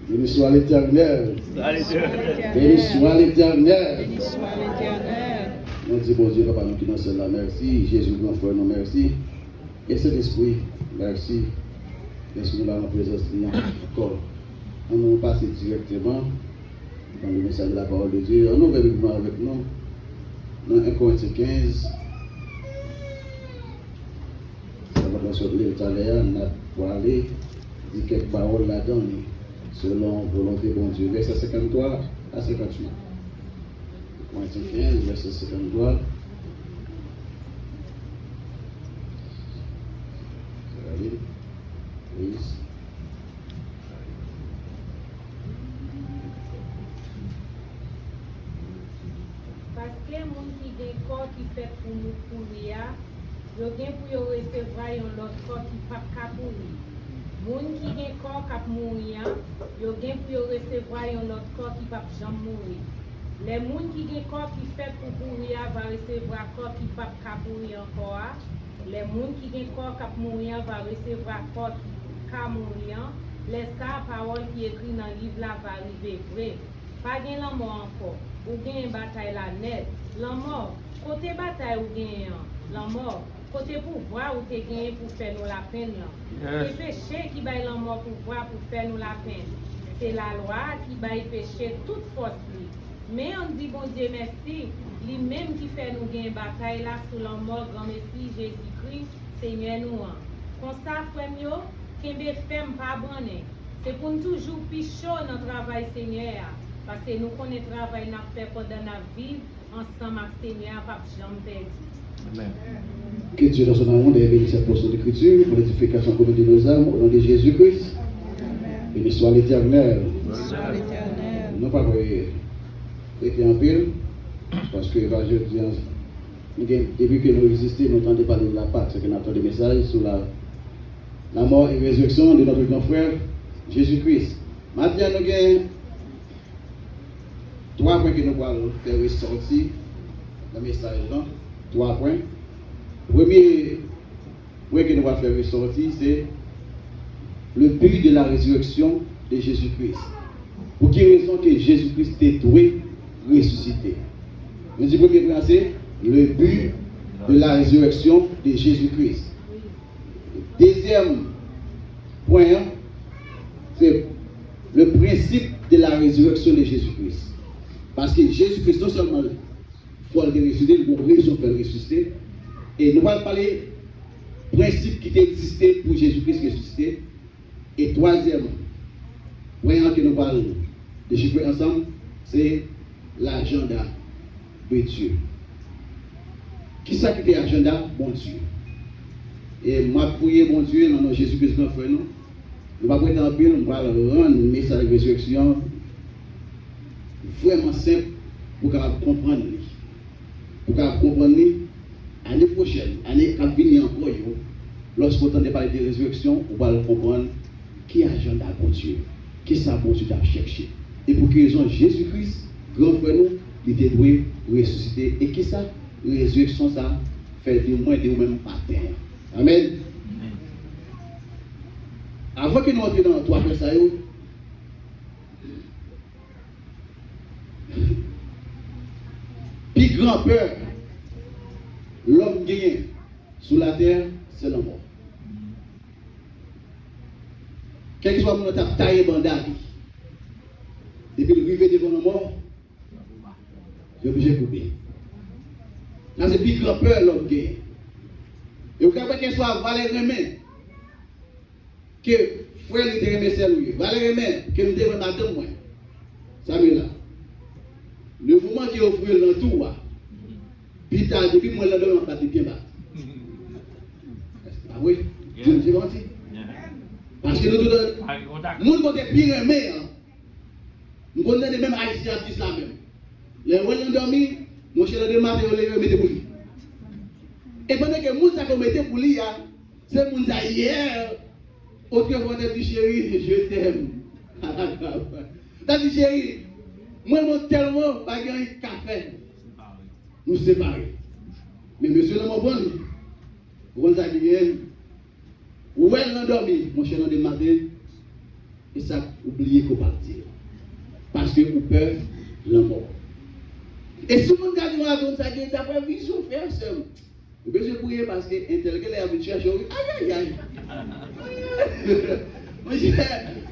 Béni soit l'Éternel. Béni soit l'Éternel. Nous disons, bon Dieu, Papa, nous qui dans celle-là, merci. Jésus, grand frère, nous merci. Et cet esprit, merci. Merci nous là dans la présence de Dieu encore. On nous passe directement dans le message de la parole de Dieu. On nous va vivre avec nous. Dans 1 Corinthiens 15. Ça va nous sortir tout à l'heure. On va aller dire quelques paroles là-dedans. Selon volonté de Dieu. Verset 53 à 58. Corinthiens 15, verset 53. Please. Parce que les gens qui ont un corps qui fait pour nous courir, ils ont pour recevoir un autre corps qui ne peut pas courir. Les gens qui ont un corps qui peut mourir, ils ont pour recevoir un autre corps qui ne peut jamais mourir. Les gens qui ont un corps qui fait pour courir vont recevoir un corps qui ne peut pas courir encore. Les gens qui ont un corps qui peut mourir vont recevoir un corps qui peut mourir. Les paroles qui écrites dans le livre là vont arriver vrai. Pas de la mort encore. Ou gagne une bataille la net. La mort, côté bataille ou gagne la mort. Côté pouvoir ou te gagne pour faire nous la peine là. C'est péché qui baille la mort pouvoir pour faire nous la peine. C'est la loi qui baille péché toute force. Mais on dit bon Dieu merci, lui-même qui fait nous gagner bataille là sous la mort grand Messie Jésus-Christ, Seigneur nous. Comme ça frère yo, qu'embe femme pas bonne. C'est pour nous toujours plus chaud dans travail Seigneur. Parce que nous connaissons le travail n'a fait pendant notre vie ensemble avec Seigneur, pas jamais perdu. Amen. Que Dieu dans son amour ait béni cette portion d'écriture pour l'édification commune de nos âmes au nom de Jésus-Christ. Béni soit l'Éternel. Non pas écrit en pile, parce que l'évangile dit, depuis que nous existons, nous entendons parler de la Pâque, c'est que nous entendons des messages sur la mort et résurrection de notre grand frère Jésus-Christ. Maintenant, nous avons 3 points que nous allons faire ressortir dans le message là. 3 points. Le premier point que nous allons faire ressortir, c'est le but de la résurrection de Jésus-Christ. Pour quelle raison que Jésus-Christ est doué ressuscité. Nous disons premier point, c'est le but de la résurrection de Jésus-Christ. Deuxième point, c'est le principe de la résurrection de Jésus-Christ. Parce que Jésus-Christ, non seulement il faut le ressusciter, il faut raison de le ressusciter. Et nous allons parler du principe qui existait pour Jésus-Christ ressuscité. Et troisième point que nous allons déchiffrer ensemble, c'est l'agenda de Dieu. Qui ça qui est l'agenda? Bon Dieu. Et moi, prier bon Dieu, dans Jésus-Christ, grand frère, nous ne pouvons pas prétendre pile, nous allons rendre le message de résurrection vraiment simple pour comprendre. Pour comprendre l'année prochaine, l'année qui vient encore, lorsqu'on entend parler de résurrection, on va comprendre qui est l'agenda bon Dieu, qui ça bon Dieu a cherché. Et pour quelle raison Jésus-Christ, grand frère, nous, il était doué ressusciter. Et qui ça? Résurrection, ça fait du moins de même matin. Amen. Avant que nous entrions dans 3 points, ça y est. Puis grand peur, l'homme gagne sous la terre, c'est la mort. Quel que soit mon tape taillé bandage, depuis le rivet devant la mort, j'ai obligé de couper. Là, c'est plus grand peur l'homme gagne. Et au cas où qu'il soit Valérie Main, que frère lui remet celle-là, Valérie Main, que nous devons attendre moins. Ça veut là. Le moment qui offre le tout, puis tard, depuis moi, là, on va bien battre. Ah oui, je me dis menti. Parce que nous, nous sommes pire aimés. Nous connaissons les mêmes haïtiens qui là même. Les gens qui ont dormi, mon cher de matin, on les met pour lui. Et pendant que nous avons mis pour lui, c'est mon hier. Autrefois, on a dit chérie, je t'aime. T'as dit chérie, moi, je tellement pas gagné café. Nous séparons. Mais monsieur, là, mon bon, vous avez dit, où est-ce dormi, mon cher de matin? Et ça, oubliez qu'on partir. Parce que vous peur la mort. Et si vous regardez comme ça, vous n'avez pas vision faire ça. Vous pouvez prier parce que l'intellectuel est venu chercher. Aïe, aïe, aïe.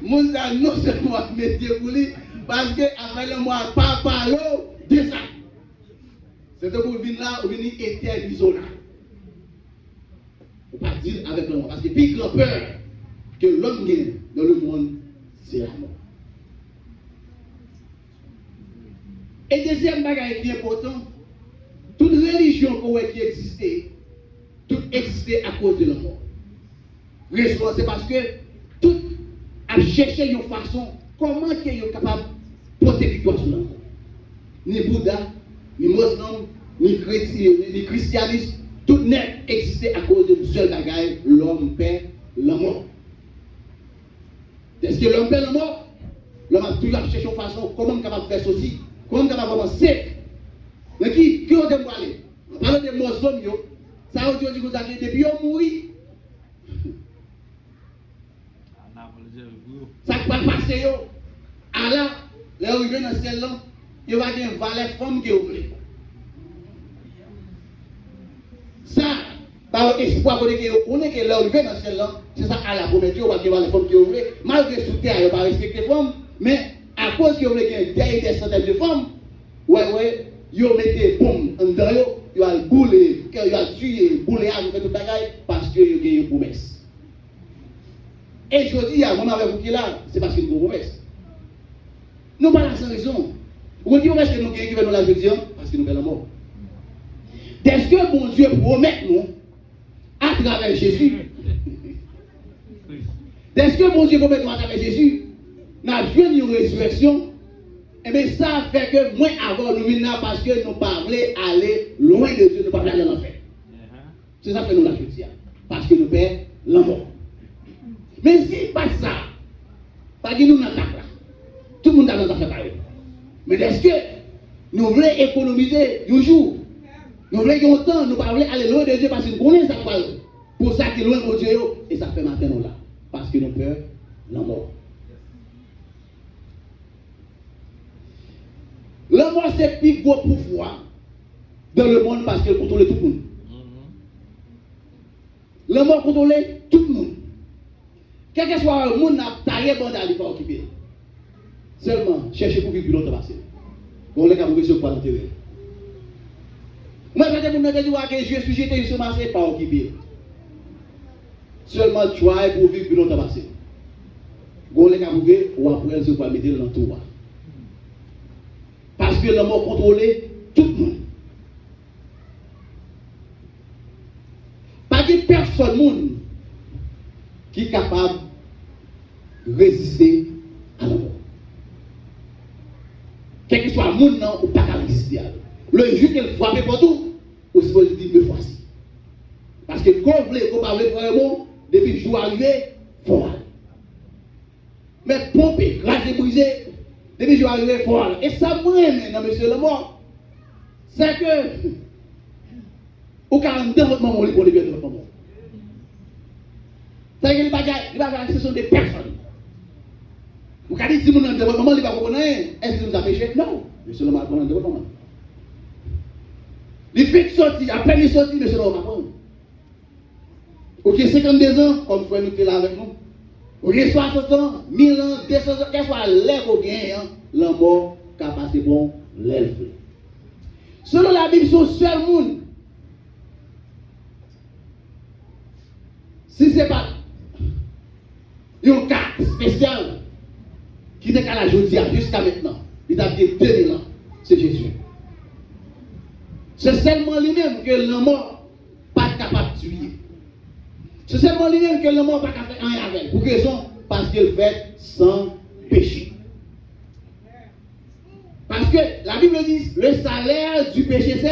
Mon ami, non seulement mettez pour lui, parce que après le mois, pas parler de ça. C'est pour venir là, vous venir éterniser là. Vous ne pouvez pas dire avec le mort. Parce que plus grand peur que l'homme gagne dans le monde, c'est la mort. Et deuxième bagage qui est important, toute religion qui existait, tout existait à cause de la mort. Raison, c'est parce que tout a cherché une façon, comment qu'ils sont capables de porter victoire sur la mort. Ni Bouddha, ni musulman, ni christianisme, tout net existait à cause de seul bagage, l'homme perd la mort. Est-ce que l'homme perd la mort? L'homme a toujours cherché une façon, comment capable de faire ceci, comment capable de commencer. Mais qui on aime parler? On parle de musulmans, ça veut dire que vous avez depuis on mourir. Ça va passer, alors, là où il vient dans celle-là, il va y avoir une valet femme qui est ouverte. Ça, par espoir, on est que là où il vient dans celle-là, c'est ça à la première, il va y avoir les femmes qui est ouverte. Malgré sous terre, il ne va pas respecter les femmes, mais à cause qu'il y a des centaines de femmes, ils ont mis des bombes en dedans, ils ont boulé, ils ont tué, boulé, ils ont fait tout le bagage parce qu'ils ont une promesse. Et je dis, mon avec vous qui est là, c'est parce qu'il y a une promesse. Nous pas là sans raison. Vous dites, est-ce que nous qui venons là, je dis, parce que nous avons la mort. Est-ce que mon Dieu promet nous, à travers Jésus, est-ce que mon Dieu promet nous à travers Jésus, nous avons une résurrection, et bien ça fait que moins avant nous venons parce que nous ne pas aller loin de Dieu, nous ne pas aller dans l'enfer. C'est ça que nous la dis, parce que nous perdons la mort. Mais si pas ça, pas que nous n'attaquons là. Tout le monde a dans affaires pareilles. Mais est-ce que nous voulons économiser un jour? Nous voulons un temps, nous ne voulons pas aller loin de Dieu parce que nous connaissons ça. Pour ça qui est loin de Dieu, et ça fait matin nous là. Parce que nous peur la mort. La mort, c'est le plus gros pouvoir dans le monde parce qu'elle contrôle tout le monde. La mort contrôle tout le monde. Quel que soit le monde, n'a pas de bandit à pas occupé. Seulement, cherchez pour vivre plus longtemps passé. On les a pour sur quoi l'enterrer. Moi, je vais dire que je suis jeté sur marché, pas occupé. Seulement, tu as pour vivre plus longtemps passé. On les a pour ou après, je vais mettre dans le tour. Parce que la mort contrôle tout le monde. Pas de personne qui est capable de résister à la mort. Quel que soit le monde, ou pas qu'à résister à la mort. Le jour qu'elle frappe partout, on se pose dire, me voici. Parce que quand vous voulez, quand vous parlez vraiment, depuis le jour arrivé, il faut aller. Mais pomper, raser, briser, depuis le jour arrivé, il faut aller. Et ça, moi, maintenant, monsieur le mort, c'est que, au 42 votre maman, on est bien de votre maman. C'est-à-dire que les bagages, ce sont des personnes. Vous avez dit, si vous n'avez pas de maman, il va vous connaître. Est-ce que vous avez péché? Non. Monsieur le mort, on de votre maman. Les fait sortir, après les sorties, monsieur le mort, ok, 52 ans, comme vous pouvez nous là avec nous. Ok, 60 ans, 1000 ans, 200 ans, qu'est-ce soit l'air qu'on gagne, la mort, capable de bon, l'élève. Selon la Bible, c'est le seul monde. Si ce n'est pas un cas spécial qui n'est qu'à la journée jusqu'à maintenant, il a dit 2000 ans, c'est Jésus. C'est seulement lui-même que le mort n'est pas capable de tuer. C'est seulement lui-même que le mort n'est pas capable de faire rien avec. Pour quelle raison? Parce qu'il fait sans péché. Parce que la Bible dit, le salaire du péché,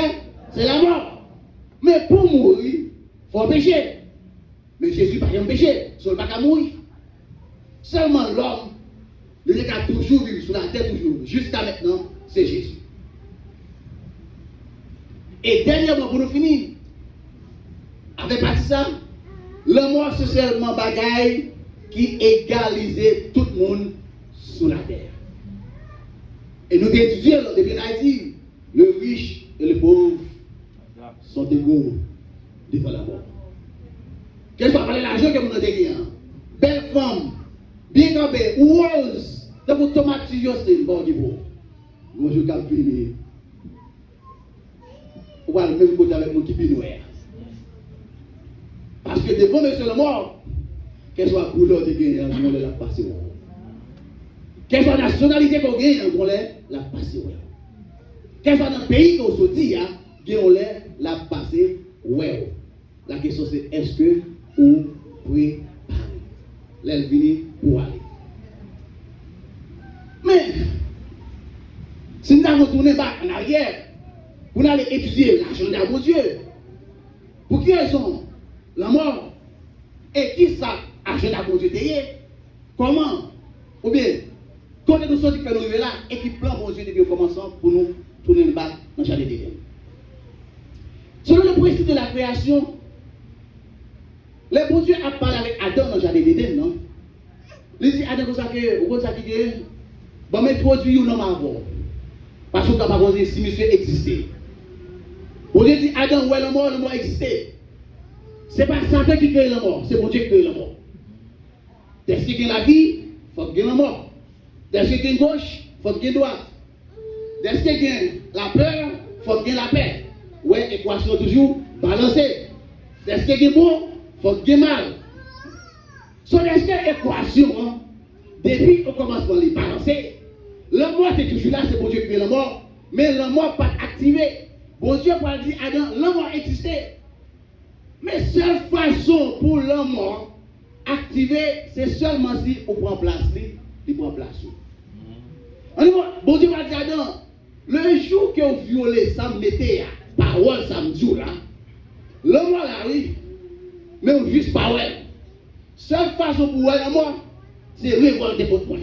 c'est la mort. Mais pour mourir, il faut pécher. Mais Jésus n'a pas péché, il n'a pas mourir. Seulement l'homme, il a toujours vécu sur la terre, toujours. Jusqu'à maintenant, c'est Jésus. Et dernièrement, pour nous finir, avec parti ça, le mort, c'est seulement bagaille qui égalisait tout le monde sur la terre. Et nous étudions depuis Haïti, le riche et le pauvre sont égaux devant la mort. Quel soit parler l'argent que vous avez gagné, belle femme, bien campée, rose, de vous tomate, c'est bon qui vaut. Moi, je vais venir. Ou va le même côté avec mon qui noir. Parce que devant monsieur le mort, qu'elle soit couleur de gagner, on la passer. Quelle soit la nationalité qu'on gagne, on la passer. Quel soit le pays qu'on se dit, on la passer. La question c'est est-ce que vous préparez l'elvini pour aller? Mais, si nous avons tourné en arrière, pour aller étudier l'agenda de Dieu, pour qui raison la mort et qui ça agenda de Dieu comment ou bien quand nous sommes nous arriver là et qui plan bon Dieu depuis le commencement pour nous tourner le bas dans le jardin d'Éden. Selon le principe de la création, le bon Dieu a parlé avec Adam dans le jardin d'Éden, non? Il dit Adam, vous savez que bon, mais produit un homme avant. Parce que vous n'avez pas dit si monsieur existait. Bon Dieu dit Adam, ouais, le mort existait. Ce n'est pas Satan qui crée le mort, c'est bon Dieu qui crée le mort. Dès qu'il y a la vie, il faut qu'il y ait la mort. Dès qu'il y a une gauche, il faut qu'il y ait une droite. Dès qu'il y a la peur, il faut qu'il y ait la paix. Ouais, équation toujours balancée. Dès qu'il y a bon, il faut qu'il y ait mal. Son équation, depuis au commencement, les balancer. Le mort est toujours là, c'est bon Dieu qui crée le mort. Mais le mort pas activé. Bon Dieu pas dit Adam, le mort existait. Mais seule façon pour le mort activer, c'est seulement si on prend place, il prend place. Bon Dieu va dire Adam, le jour que vous violez, ça me mettait à parole, ça me dit là. Le mort là, oui. Mais on juste parole. Seule façon pour le mort, c'est révolter contre moi.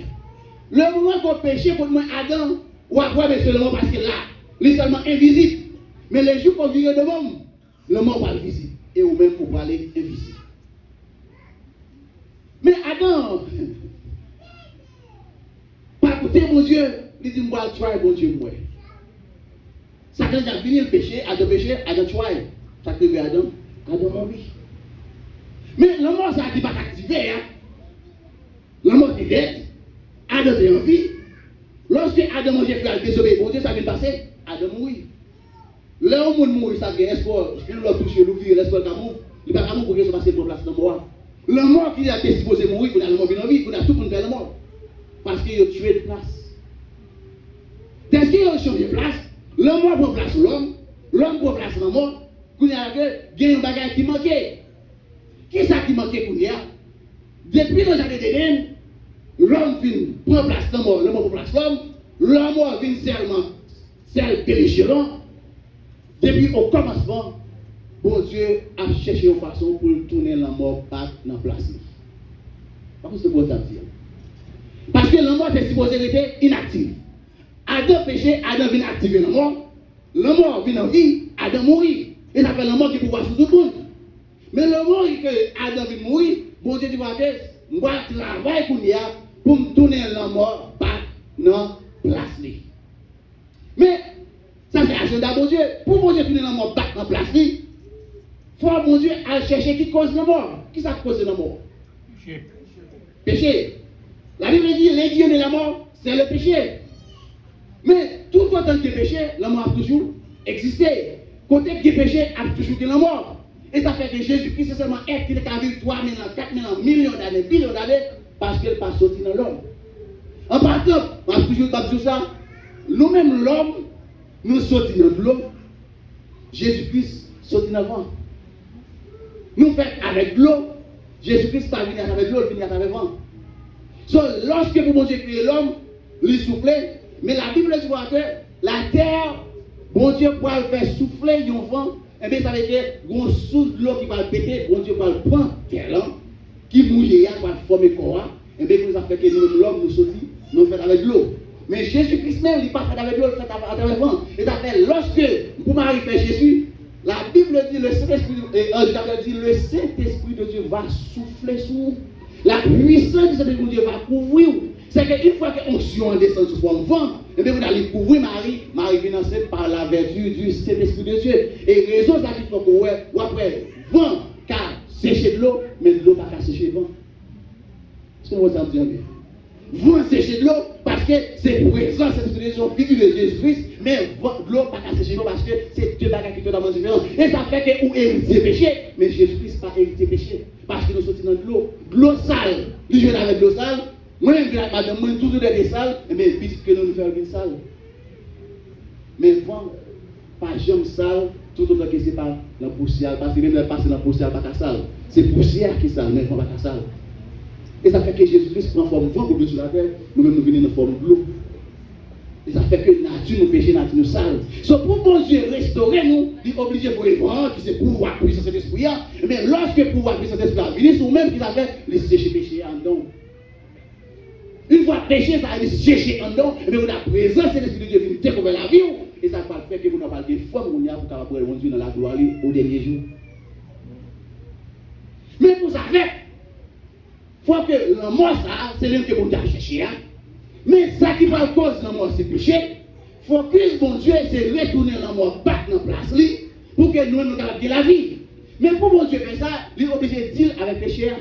Le moment qu'on péché contre moi, Adam, ou après, mais seulement parce que là, il est seulement invisible. Mais les jours qu'on vit devant, le mort va visible. Et ou même pour parler invisible. Mais Adam, pas écouter mon Dieu, il dit, moi, tu vois, bon Dieu, moi. Ça quand j'ai fini le péché, Adam péché, Adam tu vois. Ça crée Adam, Adam mourit. Mais le mort, ça qui va t'activer, hein. Le mort est dead, Adam est en vie. Lorsque Adam mangeait fait désobéir, bon Dieu, ça vient de passer, Adam mourit. Là où monde mourit, ça vient espoir, il doit toucher l'ouvrir, l'espoir d'amour, il va d'amour pour que ça passe pour place dans le mort. Le mort qui a été supposé mourir, il a le mort venu en vie, il a tout le monde fait le mort. Parce qu'il a tué de place. Dès qu'il a changé de place, le mort prend place l'homme, l'homme prend place le mort, il y a un bagage qui manquait. Qui est-ce qui manquait pour nous? Depuis le jardin d'Éden, l'homme prend place le mort prend place l'homme, le mort vient seulement, celle belligérant. Depuis au commencement, bon Dieu a cherché une façon pour tourner la mort back dans la place. Pourquoi c'est bon ça dire? Parce que la mort est supposée être inactive. Adam péché, Adam vient activer la mort. Le mort vient en vie, Adam mourit. Et ça fait la mort qui peut voir sur tout le monde. Mais le mort que Adam vient mourir, bon Dieu dit, moi je travaille pour me tourner la mort back dans la place. Mais ça c'est l'agenda de bon Dieu. Pour bon Dieu tourner la mort back dans la place, il faut bon Dieu aller chercher qui cause la mort. Qui ça cause la mort? Péché. La Bible dit l'aiguillon de la mort, c'est le péché. Mais tout autant que péché, la mort a toujours existé. Côté que péché a toujours été la mort. Et ça fait que Jésus-Christ c'est seulement être qui a vécu 3 000 ans, 4 000 ans, millions d'années, billions d'années, parce qu'il n'est pas sorti dans l'homme. En partant, on a toujours dit ça. Nous-mêmes, l'homme, nous sortis dans l'homme. Jésus-Christ sorti dans le vent. Nous faisons avec l'eau. Jésus-Christ pas venu avec l'eau, il vient avec le vent. Lorsque bon Dieu créé l'homme, il soufflait. Mais la Bible dit que la terre, bon Dieu peut le faire souffler un vent. Et bien ça veut dire qu'on souffle l'eau qui va le péter, bon Dieu va le prendre terre là, qui mouille, va former corps. Et bien ça fait que nous, l'homme, nous sortis, nous faisons avec l'eau. Mais Jésus-Christ même, il n'est pas fait avec l'eau, il fait avec le vent. Et ça fait lorsque pour Marie fait Jésus, la Bible dit le Saint-Esprit de Dieu va souffler sur nous. La puissance du Saint-Esprit de Dieu va couvrir. C'est qu'une fois que l'onction descend sous forme vent, et bien vous allez couvrir Marie, Marie vient enceinte par la vertu du Saint-Esprit de Dieu. Et raison ça qu'il faut que vous après vent, car sécher de l'eau, mais de l'eau pas qu'à sécher le vent. C'est ce que vous avez dit. Vent sécher de l'eau parce que c'est présent, c'est une figure de Jésus-Christ, mais de l'eau pas qu'à sécher l'eau parce que c'est deux bagages qui sont totalement différents. Et ça fait que vous héritez péché, mais Jésus-Christ pas hérité péché. Parce que nous sommes dans de l'eau sale. Nous jouons avec de l'eau sale. Moi-même, madame, moi, toujours des salles, mais vite que nous faisons une salle. Mais vent, pas jamais sale, tout autant que c'est pas la poussière, parce que même passer dans la poussière, pas la salle. C'est poussière qui est sale, mais vent pas la salle. Et ça fait que Jésus-Christ prend forme vent pour venir sur la terre, nous-mêmes nous venons dans forme de l'eau. Et ça fait que nature nous péché, nature nous sale. So, pour bon Dieu restaurer nous, il est obligé pour les vents, qui c'est pouvoir, puissance de l'esprit, mais lorsque pouvoir, puissance de l'esprit vient sur nous-mêmes, qui s'appelle les sécher péché en don. Une fois péché, ça va sécher en don, et bien vous avez présence de l'esprit de Dieu qui découvre la vie, et ça va faire que vous n'avez pas de foi, vous n'avez pas de Dieu dans la gloire au dernier jour. Mais vous savez, il faut que la mort, c'est l'un que vous avez cherché. Mais ça qui va cause de la mort, c'est péché. Focus, bon Dieu, c'est retourner la mort, battre dans la place, pour que nous nous gardions la vie. Mais pour bon Dieu faire ça, il est obligé de dealer avec le péché.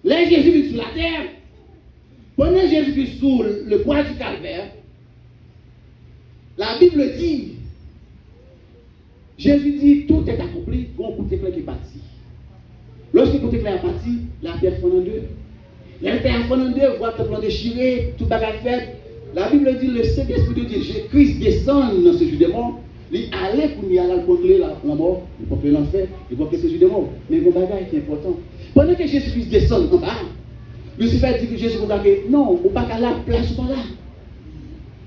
Là, Jésus vit sur la terre. Pendant Jésus vit sur le bois du calvaire, la Bible dit, Jésus dit, tout est accompli, on côté clair qui est parti. Lorsque le côté clair est parti, la terre fond en deux. La terre fond en deux, voit le plan déchiré, tout bagarre fait. La Bible dit, le Saint-Esprit de Dieu, Jésus-Christ descend dans ce jour de mort. Il allait pour lui aller contrôler la mort, il contrôler l'enfer, il contrôler ce jour de mort. Mais il y a un bagage qui est important. Pendant que Jésus-Christ descend en bas, Lucifer dit que Jésus va dire non, on ne peut pas la place pas là.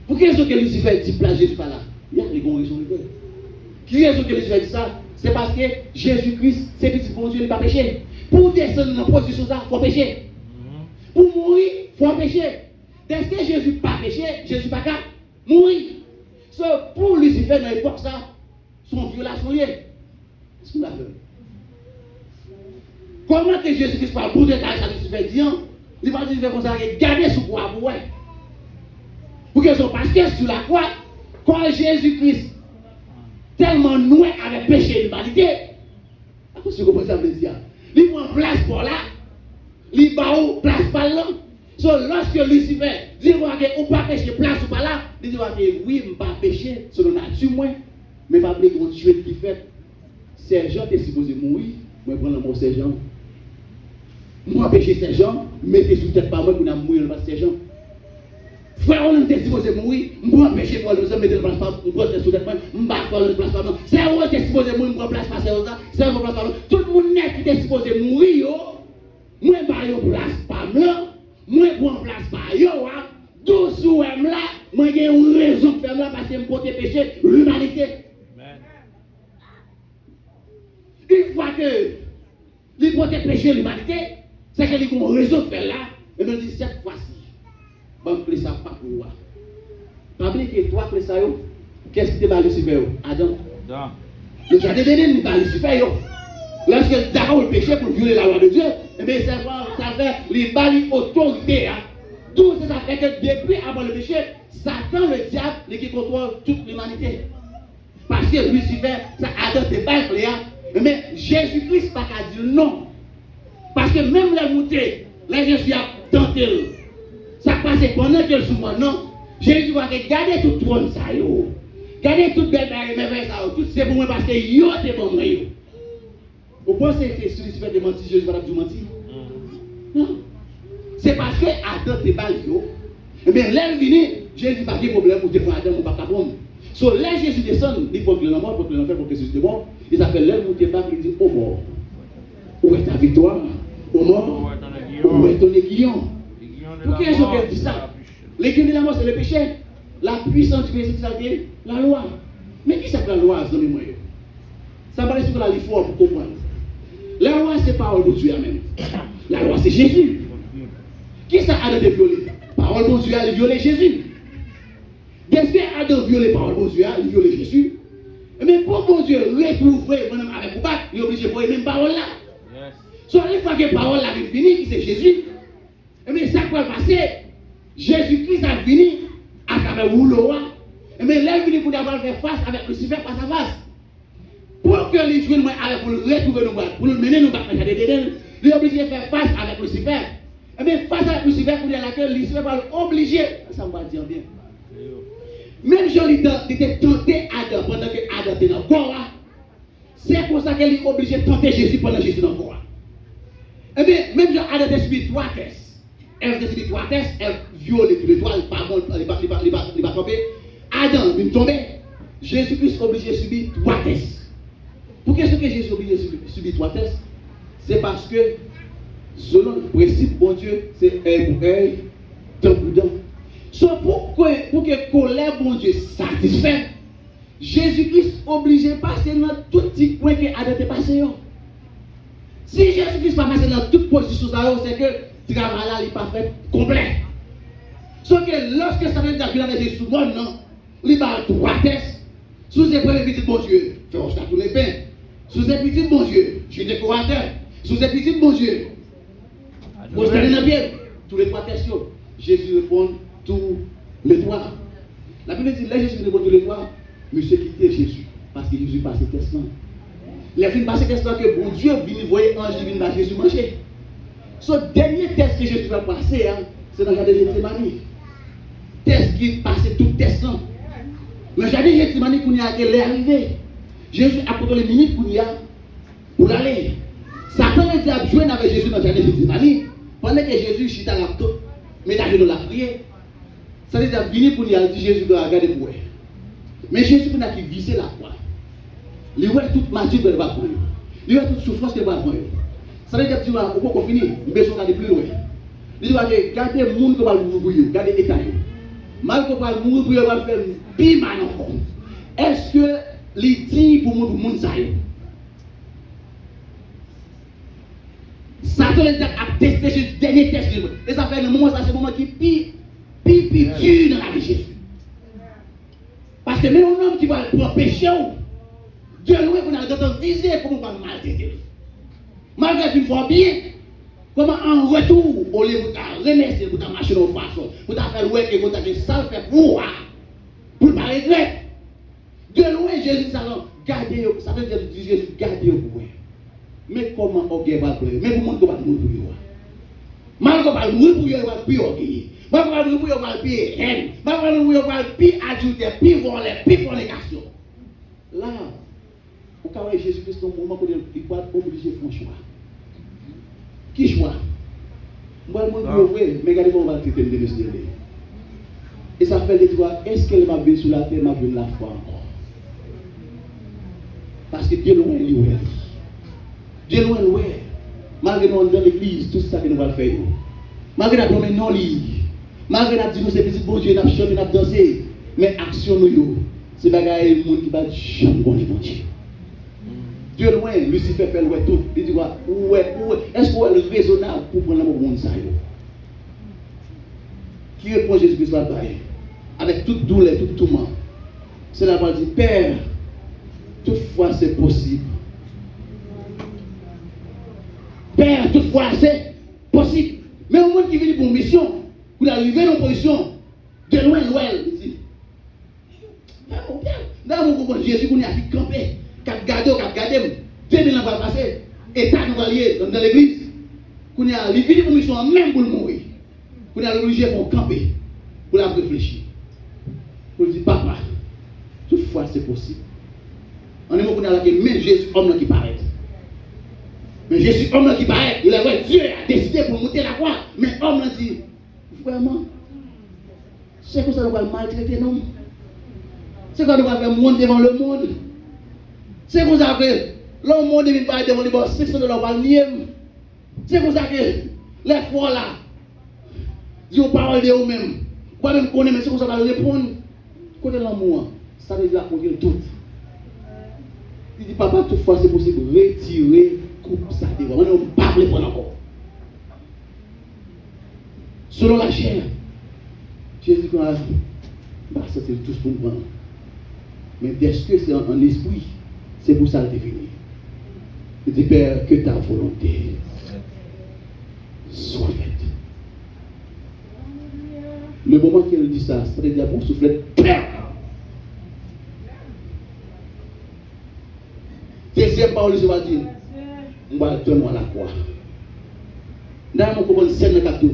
Pour quelle raison que Lucifer dit place Jésus pas là? Il y a les grandes raisons. Qui raison que Lucifer dit ça? C'est parce que Jésus-Christ, c'est petit bon Dieu, il n'a pas péché. Pour descendre dans la position ça, il faut pécher. Pour mourir, il faut pécher. Est-ce que Jésus n'a pas péché? Jésus n'a pas mourir. So, pour Lucifer, dans l'époque, ça, son violation liée. Est-ce que vous l'avez? Comment que Jésus-Christ parle pour détailler ça, Lucifer dit, il va dire comme ça, regardez sous quoi vous voyez. Pour que parce que sur la croix, quand Jésus-Christ, tellement noué avec péché de l'humanité, vous comprenez ça, veut dire, il prend place pour là, il bat place par là. So, lorsque Lucifer dit que on pas pécher place ou pas là, il dit que oui, on pas pécher selon la nature, mais pas oublier qu'on Dieu qui fait. Sergent est supposé mourir, moi prendre le mot sergent. Moi pécher sergent, mettez sous tête par moi pour mourir le sergent. Frère, on est supposé mourir, moi pécher pour le mettre le place par moi, sous tête moi, m'ba faire le place par moi. C'est où est supposé mourir, moi place par ça, c'est où place par moi. Tout le monde net qui est supposé mourir, moi pas yo place par moi. Moi, prends place par yo, d'où sous là, moi j'ai une raison de faire là parce que je porte péché l'humanité. Une fois que il porte péché l'humanité, c'est qu'il y a une raison de faire là. Et me dit cette fois-ci, bon, je ça pas pour moi. Pas oublier que toi, ça yo, qu'est-ce que tu vas Lucifer Adam. Le jardin d'Éden, il va Lucifer yo. Lorsque Daron le péché pour violer la loi de Dieu, eh bien, ça fait les balles autorité. Tout ça fait que depuis avant le péché, Satan, le diable, qui contrôle toute l'humanité. Parce que Lucifer, ça a donné des balles, mais Jésus-Christ n'a pas dit non. Parce que même les montées, là Jésus a tenté. Ça passe pendant que souvent non. Jésus va garder tout le trône, ça yo. Garder toute belle merveille, ça tout c'est pour moi parce que yo t'es bon moi. Vous pensez que si Lucifer te mentir, Jésus va te mentir? Non. C'est parce que Adam te parle. Eh bien, là, il vient, Jésus n'a pas de problème pour te prendre Adam ou pas de problème. So, là, Jésus descend, il porte l'amour, porte l'enfer, pour que Jésus de mort. Il a fait l'heure où tu pas, il dit, oh mort. Où est ta victoire? Oh mort. Où est ton aiguillon? Pour quelle raison qu'elle dit ça? L'aiguillon de la mort, c'est le péché. La puissance du péché, c'est la loi. Mais qui c'est la loi, dans les moyens? Ça paraît sur la loi pour comprendre. La loi, c'est parole de Dieu même. La loi, c'est Jésus. Qui ça a de violer? Parole de Dieu, il violé Jésus. Qu'est-ce que Adam violé parole de Dieu, il violé Jésus? Mais pour bon Dieu retrouver avec vous, il est obligé de voir les mêmes paroles là. Soit une fois que la parole a fini, qui c'est Jésus, et bien ça va passer. Jésus-Christ a fini à travers Rouloa. Et bien là, il vient pour d'abord faire face avec Lucifer face à face. Pour que les joueurs avec pour le retrouver nous, pour nous mener nous battre, il est obligé de faire face avec Lucifer. Et bien face avec Lucifer, pour dire laquelle Lucifer va l'obliger. Ça me va dire bien. Même Jean était tenté Adam pendant que Adam était dans le corps. C'est pour ça qu'il est obligé de tenter Jésus pendant que Jésus est dans le corps. Eh bien, même Jean Adam a subi 3 tests. Elle a subi 3 tests, elle a violé tous les 3, il va tomber. Adam vient tomber. Jésus-Christ est obligé de subir 3 tests. Pour que ce que Jésus est obligé de subir 3 tests, c'est parce que, selon le principe, bon Dieu, c'est œil pour œil, dent pour dent. Pour que colère, bon Dieu, satisfait, Jésus-Christ est obligé de passer dans tout petit coin que Adam est passé. Si Jésus-Christ pas passé dans toute position, c'est que le travail là n'est pas fait complet. Sauf que lorsque ça veut dire que Jésus non, il va 3 tests. Sous les premiers petits bon Dieu, fais au tous les pains. Sous les petits bon Dieu, je suis décorateur. Sous les petits bon Dieu, vous êtes dans bien. Tous les 3 tests, Jésus répond tous les 3. La Bible dit, là Jésus répond tous les 3, monsieur quittait Jésus. Parce que Jésus passe le test là. Les films passent le test là que bon Dieu vient voir ange qui vient Jésus manger. Ce dernier test que Jésus va passer, c'est dans le jardin de Gethsémani. Test qui passe tout test là. Le jardin de Gethsémani, qu'on y a arrivé. Jésus a pris les minutes qu'on y a pour aller. Satan a dit à jouer avec Jésus dans le jardin de Gethsémani. Pendant que Jésus chita la tête, mais dans la prière, ça veut dire venir pour lui dire Jésus doit regarder pour elle. Mais Jésus n'a qui visé la croix. Il voit toute maladie qu'elle va prendre. Il voit toute souffrance qu'elle va prendre. Ça veut dire que tu vas au finir, il besoin d'aller plus loin. Il va garder le monde qui va mourir pour lui, garder l'état. Mal qu'on va mourir pour lui, va faire pire mal encore. Est-ce que les dit pour le monde ça y est? Satan a testé Jésus, dernier test. Et ça fait un moment, ça c'est un moment qui est pire dur dans la vie de Jésus. Parce que même un homme qui va pour pécher, Dieu loin qu'on a d'autres viser comment on va maltraiter. Malgré qu'il faut bien, comment en retour, au lieu de remercier pour ta machine au façon, pour ta faire ouais et pour ta ça fait pour ne pas regretter. De loin, Jésus ça gardez, ça veut dire Jésus gardez pour vous. Mais comment on va pleurer? Mais vous ne va mourir pour vous. Mal qu'on va mourir pour vous, il va plus orgueilleux. Mal qu'on va mourir pour vous, il va plus haine. Mal qu'on va mourir pour vous, il va plus adultère, plus voler, plus fornication. Là, au cas où Jésus-Christ, au moment où il va obligé de faire un choix. Qui choix? Moi, mais regardez comment on va traiter le monsieur. Et ça fait des fois, est-ce qu'elle m'a vu sur la terre, m'a vu la foi encore? Parce que Dieu loin, il est. Dieu loin, il est. Malgré nous dans l'église, tout ça que nous allons faire. Malgré nous promener non lit. Malgré nous dire nous c'est petit bon Dieu, nous chanter, nous danser. Mais action nous, c'est bagaille le monde qui va jamais bon Dieu. Dieu loin, Lucifer fait loin tout. Il dit où est, est-ce qu'on est raisonnable pour prendre le monde ça? Qui répond Jésus-Christ va parler avec toute douleur, tout tourment. C'est la parole dit, Père, toutefois c'est possible. Père, toutefois c'est possible. Mais au monde qui vient pour une mission, pour arriver dans une position, de loin, il dit, là, mon comprend Jésus, qu'on est à camper, qu'à garder, 2000 ans va passer, état nous va lier dans l'église, qu'on est à venu pour une mission, même pour le mourir. Qu'on est obligé pour camper, pour la réfléchir. Pour dire, papa, toutefois c'est possible. On est qu'on a là, mais Jésus, homme qui paraît. Mais Jésus, homme qui paraît, il a dit, Dieu a décidé pour monter la croix. Mais homme dit, vraiment, c'est comme ça qu'on va maltraiter nous. C'est comme ça qu'on va faire monde devant le monde. C'est comme ça que le monde ne vient pas devant les bon, c'est ça que l'on va nier. C'est comme ça que les fois là, disons parole de vous-même. Moi-même connais, mais c'est comme ça qu'on va répondre. Côté l'amour, ça veut dire qu'on dit tout. Il dit, papa, toutefois c'est possible, retirer, coupe ça devant. On ne peut pas le prendre encore. Selon la chair, Jésus dit, bah, ça c'est tout ce qu'on prend. Mais est-ce que c'est en esprit, c'est pour ça le définir. Il dit, Père, que ta volonté soit faite. Le moment qu'elle dit ça, ça veut dire pour souffler. Deuxième parole, je vais dire, moi, donne-moi la croix. Dans mon comment scène de capture.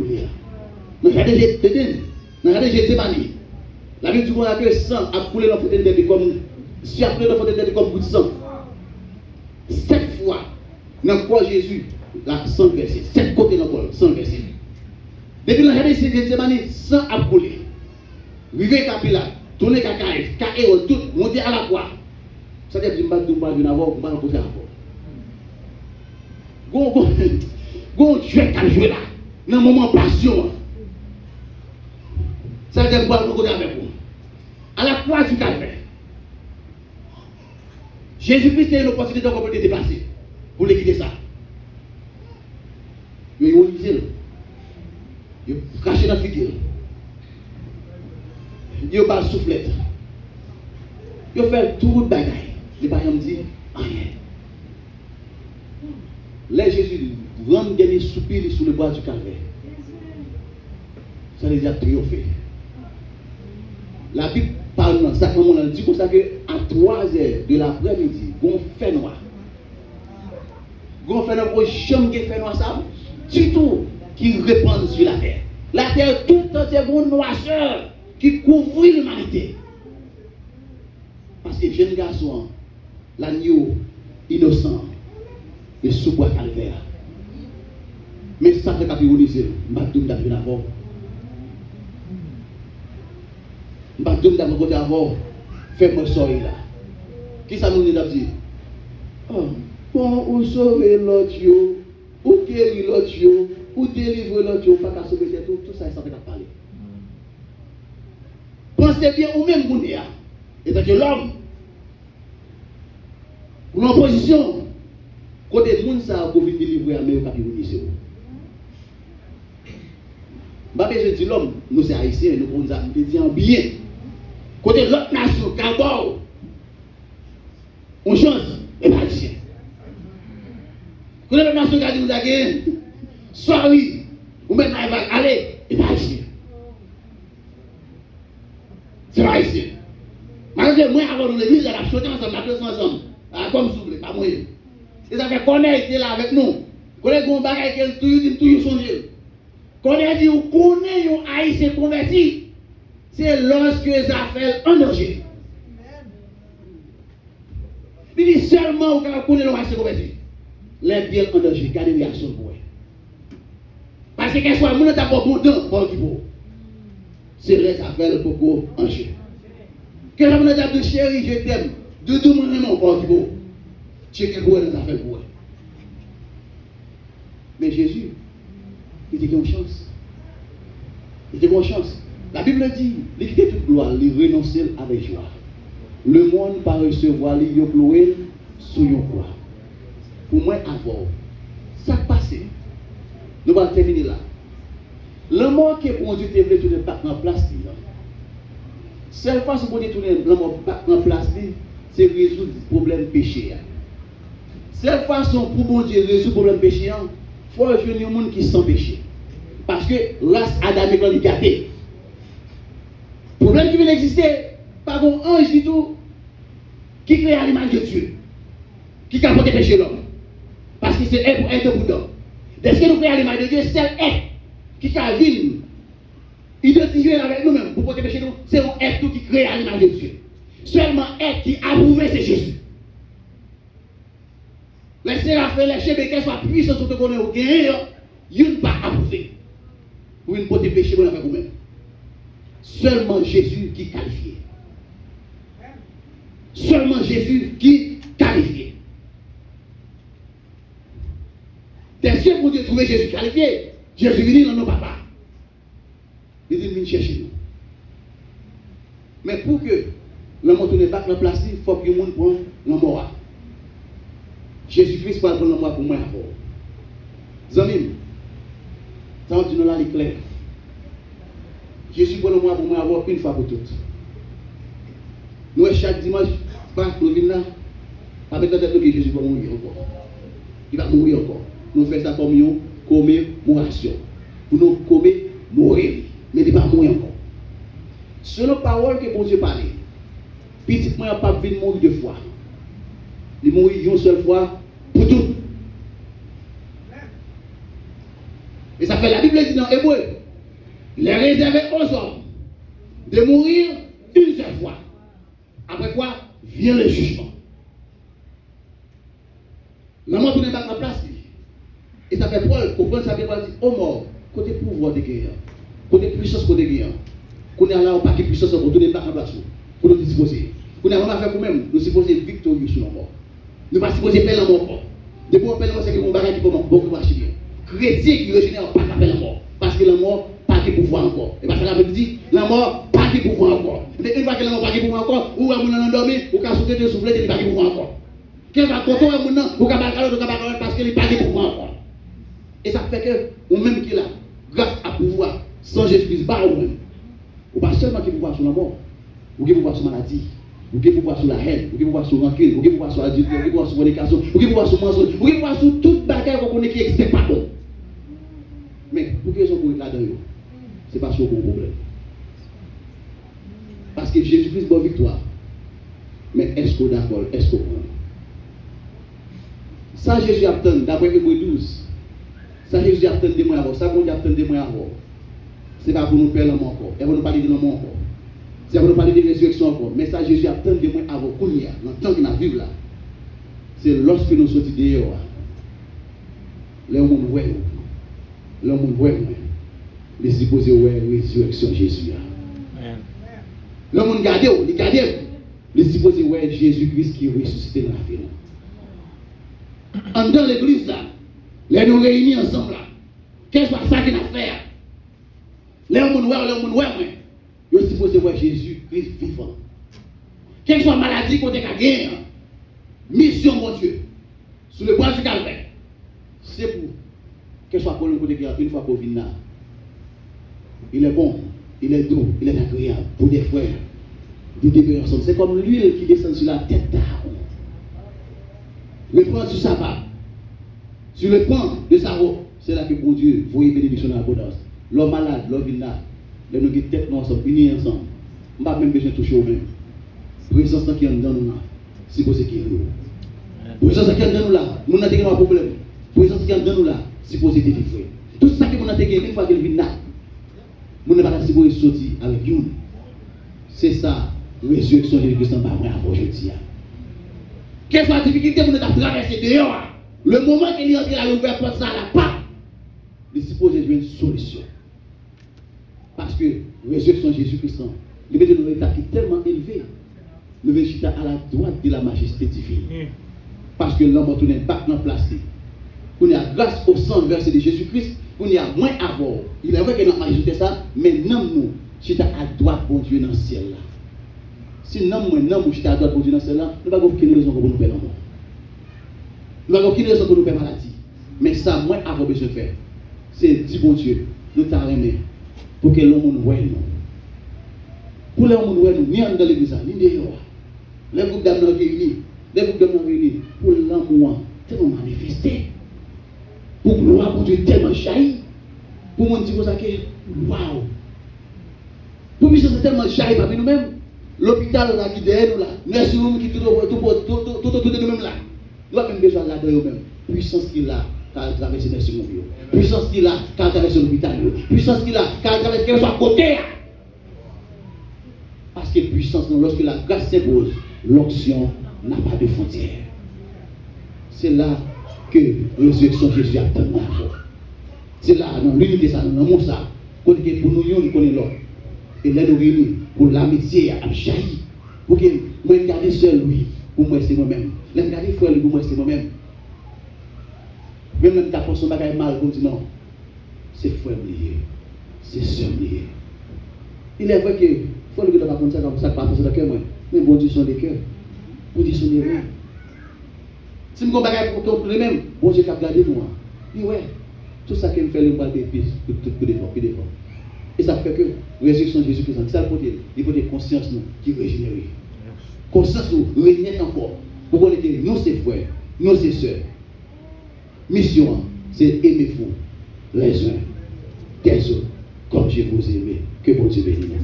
Nous regardez Gethsémani. La Bible dit qu'on a que sang a coulé dans la fontaine de comme si a coulé dans la fontaine de comme bout de sang. 7 fois dans le corps de Jésus, la sang versé. 7 côtés dans le corps, sang versé. Depuis la regardez Gethsémani, sang a coulé. Rivé capilla, tourner cacaïf, cacaïf, tout monter à la croix. Ça veut dire que je ne vais pas venir avoir, je ne vais pas venir avoir. Gon Dieu qui joué là, dans un moment de passion. Ça veut dire que je vais pas avec vous. À la croix du calvaire. Jésus-Christ a une opportunité de se déplacer pour les quitter ça. Il a lisé, il a craché dans la figure. Il a pas le soufflette. Il a fait tout le bagage. Il n'a pas dit rien. Là, Jésus rend gagner soupir sur le bois du calvaire. Ça les a triomphé. La Bible parle dans ça, on dit comme ça que à 3 heures de l'après-midi, on fait noir. On fait noir pour jamais fait noir ça, du tout qui répand sur la terre. La terre tout entière une noirceur qui couvre l'humanité. Parce que jeune garçon, l'agneau innocent, le sous-bois calvaire. Mais ça fait capitaliser, je vais vous d'abord. Je vais d'abord côté avant, fais-moi sortir là. Qui ça nous dit d'abord? Bon, ou sauver l'autre, ou guérir l'autre, ou délivrer l'autre, pas qu'à sauver tout ça, ça fait parler. Pensez bien, ou même vous, étant que l'homme, ou l'opposition, côté de monde, ça a délivrer à mes capitaliser. Je dis l'homme, nous sommes haïtiens, nous sommes bien. Côté de l'autre nation, Gabon, on change, et pas haïtien. Côté de l'autre nation, nous avons soit oui, ou même allez, et pas haïtien. C'est pas haïtien. Malgré moi, avant nous, l'église, elle a sauté ensemble, la place ensemble, comme soufflé, pas moi. Et ça fait qu'on est là avec nous. Qu'on est un bagage qu'elle tout son Dieu. Qu'on a dit, ou qu'on est un haïtien converti, c'est lorsque ça fait en danger. Il dit seulement quand on connaît un haïtien converti, les biens en danger, gardez réaction pour eux. Parce que qu'elle soit mon t'as pas bon temps pour qu'il faut. C'est les affaires pour qu'on enjeu. Qu'elle a mon t'a de chérie, je t'aime, de tout mon amour pour qu'il faut. C'est que vous les affaires pour eux. Mais Jésus, il était en chance. Il était en chance. La Bible dit, il quittait toute gloire, il renonçait avec joie. Le monde par recevoir, il a cloué sous une croix. Pour moi, avant, ça passé. Nous allons terminer là. Le mot qui est pour Dieu, tu tourner en place. Seule façon pour tourner en place, c'est résoudre le problème péché. Seule façon pour bon Dieu résoudre le problème péché, il faut rejoindre un monde qui sans péché. Parce que race adamique est gâtée. Le problème qui vient d'exister, par un ange du tout, qui crée l'image de Dieu, qui a porté péché l'homme. Parce que c'est un pour être boudin. Dès que nous créons l'image de Dieu, c'est un qui a vu, identifié avec nous-mêmes pour porter péché nous, c'est un être qui crée l'image de Dieu. Seulement un qui a approuvé, c'est Jésus. Laissez la faire, les chébékés soient puissants sur ce qu'on est au gain, ils n'ont pas approuvé. Pour une porter péché, vous l'avez vous-même. Seulement Jésus qui qualifie. Seulement Jésus qui qualifie. Est-ce que pour Dieu trouver Jésus qualifié? Jésus vient dans nos papas. Il dit, viens chercher nous. Mais pour que l'homme ne pas la place, il faut que le monde prenne l'amour. Jésus-Christ va prendre l'amour pour moi d'abord. Zamim, ça va dire là, il est clair. Jésus prend l'amour pour moi d'abord une fois pour toutes. Nous, chaque dimanche, nous venons là, avec la tête de Jésus va mourir encore. Il va mourir encore. Nous faisons sa communion commémoration. Pour nous commémorer. Mais il n'est pas mourir encore. Selon la parole que bon Dieu parlait, petit moi n'a pas venir mourir deux fois. Il mourit une seule fois pour tout. Et ça fait la Bible dit dans Hébreu, il est réservé aux hommes de mourir une seule fois. Après quoi vient le jugement. La mort tourne pas à la place. Et ça fait Paul comprendre ça bien dit, oh mort, côté pouvoir de guerre, côté puissance côté guerre. Qu'on est là, on pas de puissance, on tourne pas à la place. Pour nous disposer. Qu'on a vraiment fait pour même, nous supposons victorieux sur la mort. Nous ne pas supposons pas la mort. Depuis qu'on appelle la mort, c'est que mon bagage qui commence beaucoup marcher bien. Chrétien qui régénère, pas qu'appelle la mort. Parce que la mort, pas de pouvoir encore. Et parce que la Bible dit, la mort, pas de pouvoir encore. Mais une fois que la mort, pas de pouvoir encore, ou à mon endormi, ou qu'à souffler de souffler, il pas de pouvoir encore. Qu'est-ce va content à mon nom, ou qu'à parler, parce qu'il n'est pas de pouvoir encore. Et ça fait que, ou même qui là, grâce à pouvoir, sans Jésus-Christ, pas ou même. Ou pas seulement qui pouvoir sur la mort, ou qui pouvoir sur la maladie, ou qui pouvoir sur la haine, ou qui pouvoir sur rancune, ou qui pouvoir sur l'adultère, ou qui pouvoir sur la fornication, ou qui pouvoir sur le mensonge, ou qui pouvoir sur toute bagaille qu'on connaît qui n'existe pas bon. Mais pour que les gens pourraient là-dedans, ce n'est pas ça le problème. Parce que Jésus-Christ est bonne victoire. Mais est-ce qu'on est d'accord? Est-ce qu'on prend? Ça, Jésus attend, d'après Hébreux 12. Ça, Jésus attend des mois avant. Ça, bon Dieu attend des mois avant. Ce n'est pas pour nous perdre l'amour encore. Et pour nous parler de l'amour encore. C'est pour nous parler de résurrection encore. Mais ça, Jésus attend des mois avant. Qu'on y a, dans le temps qu'il a vécu là. C'est lorsque nous sortons dehors. Le monde voit. Le monde voit. Les supposés ouais résurrection Jésus. Le monde garde. Il garde. Les supposés ouais Jésus-Christ qui est ressuscité dans la vie. En dans l'église là, les nous réunis ensemble là. Qu'est-ce que ça qu'il a fait? Les gens ouais. Ils sont supposés voir Jésus-Christ vivant. Quelle soit maladie qu'on a gagné, mission mon Dieu, sur le bois du calvaire, c'est pour quelle soit pour le côté une fois qu'on vient là. Il est bon, il est doux, il est agréable pour des frères, des bébés ensemble. C'est comme l'huile qui descend sur la tête d'Aaron. Le point sur sa barbe, sur le point de sa robe, c'est là que bon Dieu voyait bénédiction dans l'abondance. L'homme malade, l'homme vient là, les nous qui tête ensemble, unis ensemble. On n'a pas même besoin de toucher au même. Présence qui est dans nous là, c'est pour ce qui est nous. Présence qui est dans nous là, nous n'avons pas de problème. Présence qui est dans nous là, c'est pour ce qui est délivré. Tout ça que nous avons gagné, une fois qu'elle vient là, nous n'avons pas supposé sortir avec nous. C'est ça, résurrection de Jésus-Christ en bas avant aujourd'hui. Quelle soit la difficulté pour nous traverser dehors, le moment qu'il est entré à l'ouvert porte ça à la part, il est supposé jouer une solution. Parce que résurrection de Jésus-Christ, il met dans un état qui est tellement élevé, le végétal à la droite de la majesté divine. Parce que l'homme a tourné pas dans place. On a grâce au sang versé de Jésus-Christ, on y a moins à voir. Il est vrai que dans la majesté ça, mais non, nous, j'étais à droite pour Dieu dans le ciel là. Si non, j'étais à droite pour Dieu dans le ciel là, nous n'avons aucune raison pour nous perdre la mort. Nous n'avons aucune raison pour nous perdre la maladie. Mais ça, moi, avant besoin de faire, c'est dire bon Dieu, nous t'arrêtons pour que l'homme nous voie nous. Pour l'homme nous voie nous, ni dans l'église, ni dehors. Les groupes d'âmes réunis, pour l'amour tellement manifesté. Pour gloire pour Dieu tellement jailli. Pour mon dire comme ça que, waouh. Pour nous, c'est tellement jailli parmi nous-mêmes. L'hôpital là qui derrière nous là, nous qui tout autour de nous-mêmes là. Nous avons même besoin de là-dedans nous-mêmes. Puissance qu'il a, quand il traverse les messieurs. Puissance qu'il a, quand il traverse l'hôpital. Puissance qu'il a, quand il traverse quelque chose à côté. Parce que puissance, lorsque la grâce s'impose, l'onction n'a pas de frontières. C'est là que résurrection Jésus a tellement fort. C'est là, dans l'unité, ça, dans l'amour, ça, pour nous, nous connaissons l'autre. Et là, nous réunissons pour l'amitié à jaillir. Pour que moi, je garde seul, lui, pour moi, c'est moi-même. Là, je garde frère, pour moi, c'est moi-même. Même si tu as pensé que tu mal, pour dire non, c'est frère lié, c'est soeur lié. Il est vrai que, il faut que tu ne pas comme ça, pas penser dans le cœur, mais bon Dieu, sont des cœurs. Bon Dieu, sont des reins. Si je ne pour le même, bon Dieu, qui a gardé moi. Oui, ouais. Tout ça qui me fait le mal des pieds, tout défend. Et ça fait que, résurrection de Jésus-Christ, ça le côté, il faut des consciences nous qui régénèrent. Conscience nous régénère encore. Pour qu'on ait nous, c'est frères, nous, c'est sœurs. Mission, c'est aimer vous. les uns des autres, comme je vous aimais. Que bon Dieu bénisse.